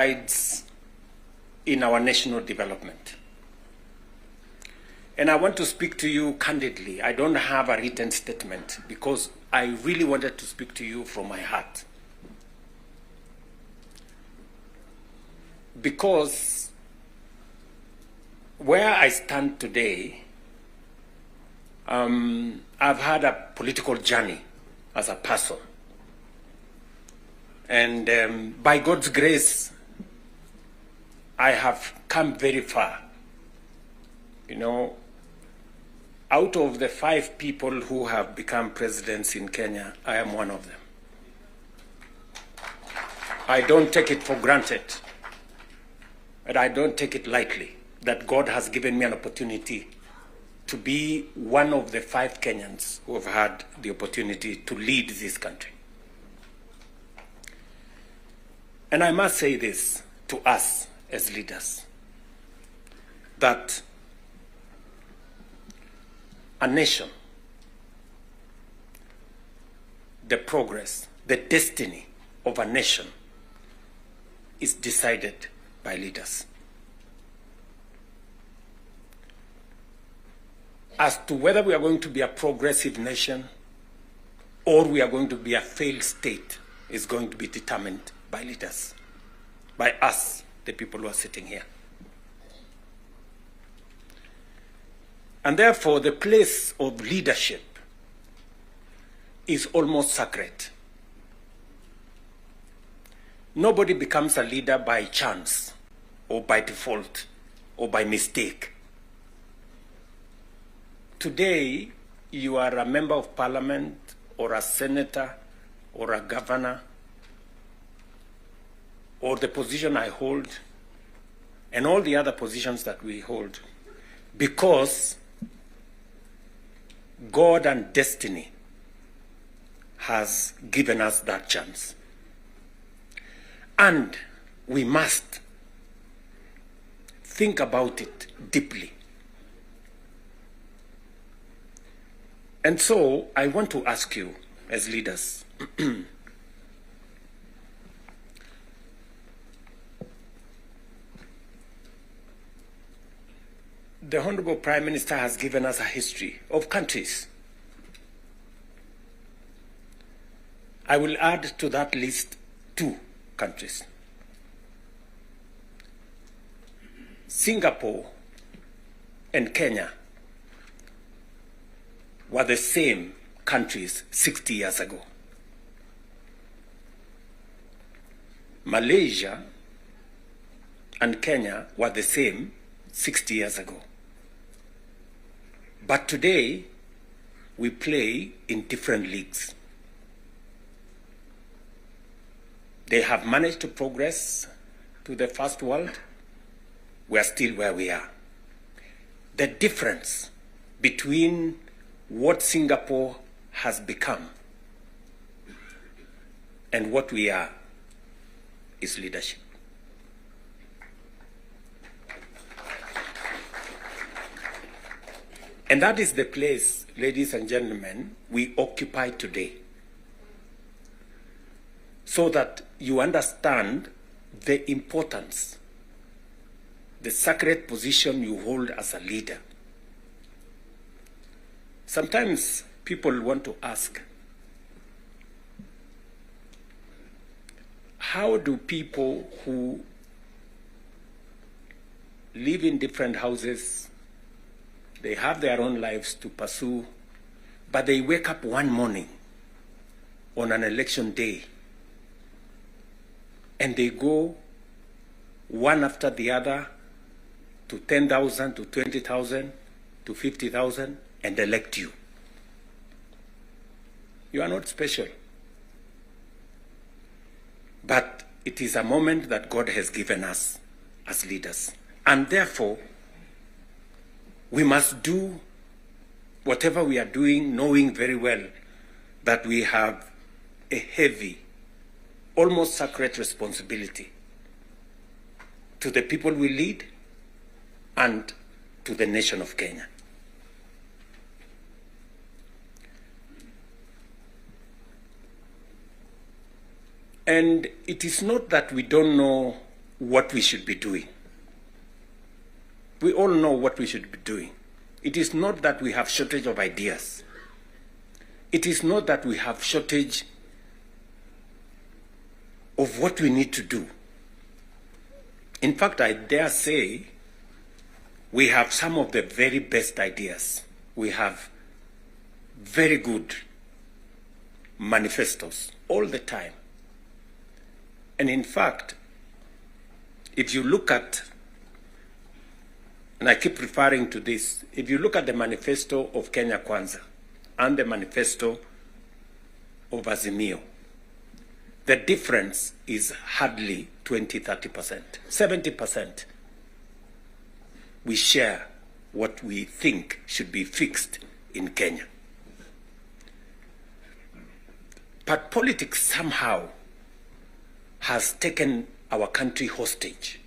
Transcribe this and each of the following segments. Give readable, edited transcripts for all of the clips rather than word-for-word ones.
strides in our national development. And I want to speak to you candidly. I don't have a written statement because I really wanted to speak to you from my heart. Because where I stand today, I've had a political journey as a person. And by God's grace, I have come very far. You know, out of the 5 people who have become presidents in Kenya, I am one of them. I don't take it for granted, and I don't take it lightly that God has given me an opportunity to be one of the 5 Kenyans who have had the opportunity to lead this country. And I must say this to us as leaders, that a nation, the progress, the destiny of a nation is decided by leaders. As to whether we are going to be a progressive nation or we are going to be a failed state is going to be determined by leaders, by us, the people who are sitting here. And therefore, the place of leadership is almost sacred. Nobody becomes a leader by chance or by default or by mistake. Today, you are a member of parliament or a senator or a governor or the position I hold and all the other positions that we hold because God and destiny has given us that chance. And we must think about it deeply. And so I want to ask you as leaders, the Honorable Prime Minister has given us a history of countries. I will add to that list 2 countries. Singapore and Kenya were the same countries 60 years ago. Malaysia and Kenya were the same 60 years ago. But today, we play in different leagues. They have managed to progress to the first world. We are still where we are. The difference between what Singapore has become and what we are is leadership. And that is the place, ladies and gentlemen, we occupy today. So that you understand the importance, the sacred position you hold as a leader. Sometimes people want to ask, how do people who live in different houses, they have their own lives to pursue, but they wake up one morning on an election day and they go one after the other to 10,000, to 20,000, to 50,000 and elect you? You are not special. But it is a moment that God has given us as leaders. And therefore, we must do whatever we are doing, knowing very well that we have a heavy, almost sacred responsibility to the people we lead and to the nation of Kenya. And it is not that we don't know what we should be doing. We all know what we should be doing. It is not that we have shortage of ideas. It is not that we have shortage of what we need to do. In fact, I dare say we have some of the very best ideas. We have very good manifestos all the time. And in fact, if you look at, and I keep referring to this, if you look at the manifesto of Kenya Kwanza and the manifesto of Azimio, the difference is hardly 20-30%, 70%. We share what we think should be fixed in Kenya. But politics somehow has taken our country hostage,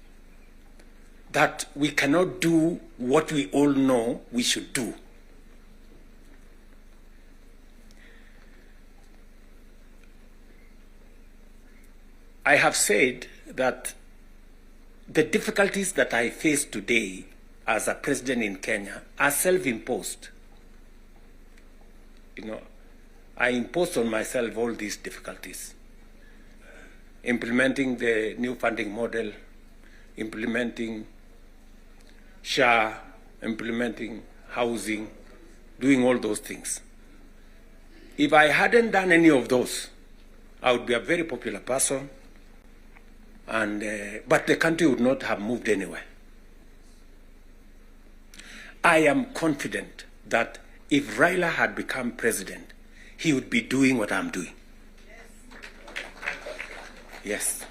that we cannot do what we all know we should do. I have said that the difficulties that I face today as a president in Kenya are self-imposed. You know, I imposed on myself all these difficulties. Implementing the new funding model, implementing SHA, implementing housing, doing all those things. If I hadn't done any of those, I would be a very popular person, and but the country would not have moved anywhere. I am confident that if Raila had become president, he would be doing what I'm doing. Yes.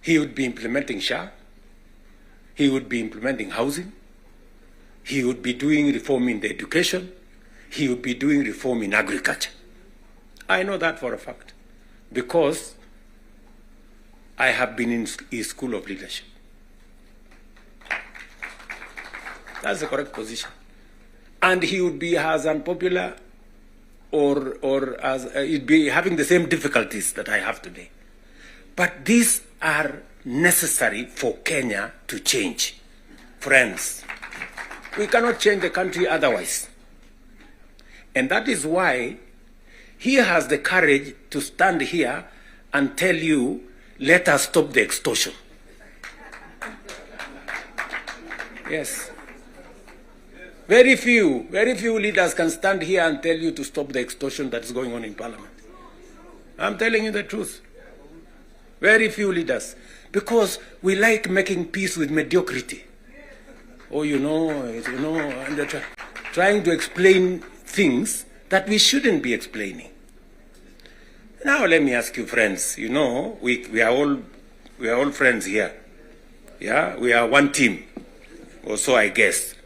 He would be implementing SHA. He would be implementing housing. He would be doing reform in the education. He would be doing reform in agriculture. I know that for a fact, because I have been in his school of leadership. That's the correct position. And he would be as unpopular or as he'd be having the same difficulties that I have today. But these are necessary for Kenya to change. Friends, we cannot change the country otherwise. And that is why he has the courage to stand here and tell you, let us stop the extortion. Yes. Very few leaders can stand here and tell you to stop the extortion that is going on in Parliament. I'm telling you the truth. Very few leaders. Because we like making peace with mediocrity. Oh, and they're trying to explain things that we shouldn't be explaining. Now let me ask you, friends, we are all friends here. Yeah, we are one team, or so I guess.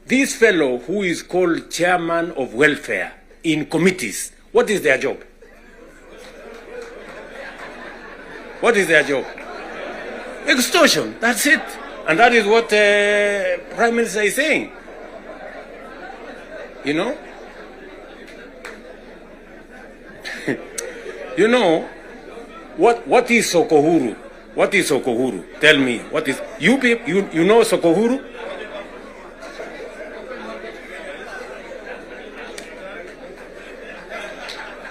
This fellow who is called chairman of welfare in committees, what is their job? What is their job? Extortion, that's it. And that is what Prime Minister is saying. You know? What is Sokohuru? What is Sokohuru? Tell me, what is, you know Sokohuru?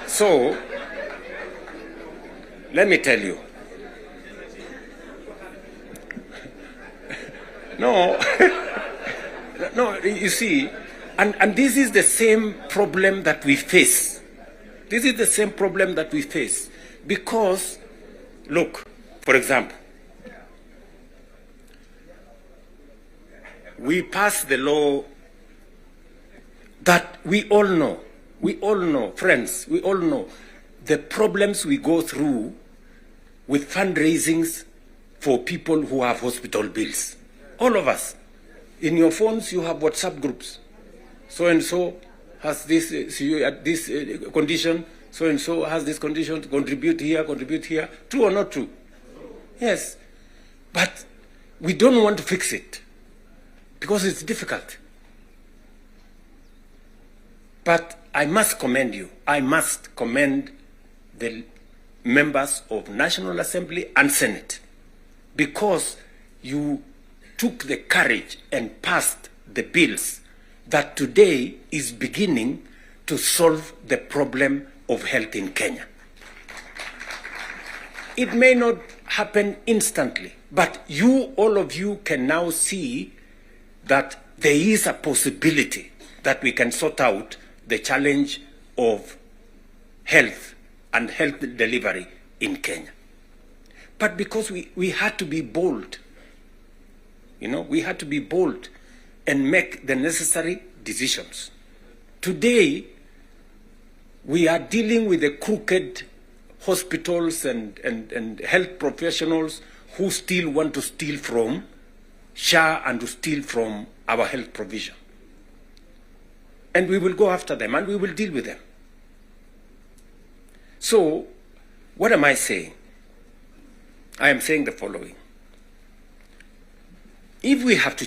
So, let me tell you. No, you see, and this is the same problem that we face. This is the same problem that we face. Because, look, for example, we passed the law that we all know, friends, we all know the problems we go through with fundraisings for people who have hospital bills. All of us. In your phones, you have WhatsApp groups. So-and-so has this, this condition, so-and-so has this condition, contribute here. True or not true? Yes. But we don't want to fix it because it's difficult. But I must commend you. I must commend the members of National Assembly and Senate, because you took the courage and passed the bills that today is beginning to solve the problem of health in Kenya. It may not happen instantly, but you, all of you, can now see that there is a possibility that we can sort out the challenge of health and health delivery in Kenya. But because we had to be bold, we had to be bold and make the necessary decisions. Today, we are dealing with the crooked hospitals and health professionals who still want to steal from SHA and to steal from our health provision. And we will go after them and we will deal with them. So, what am I saying? I am saying the following. If we have to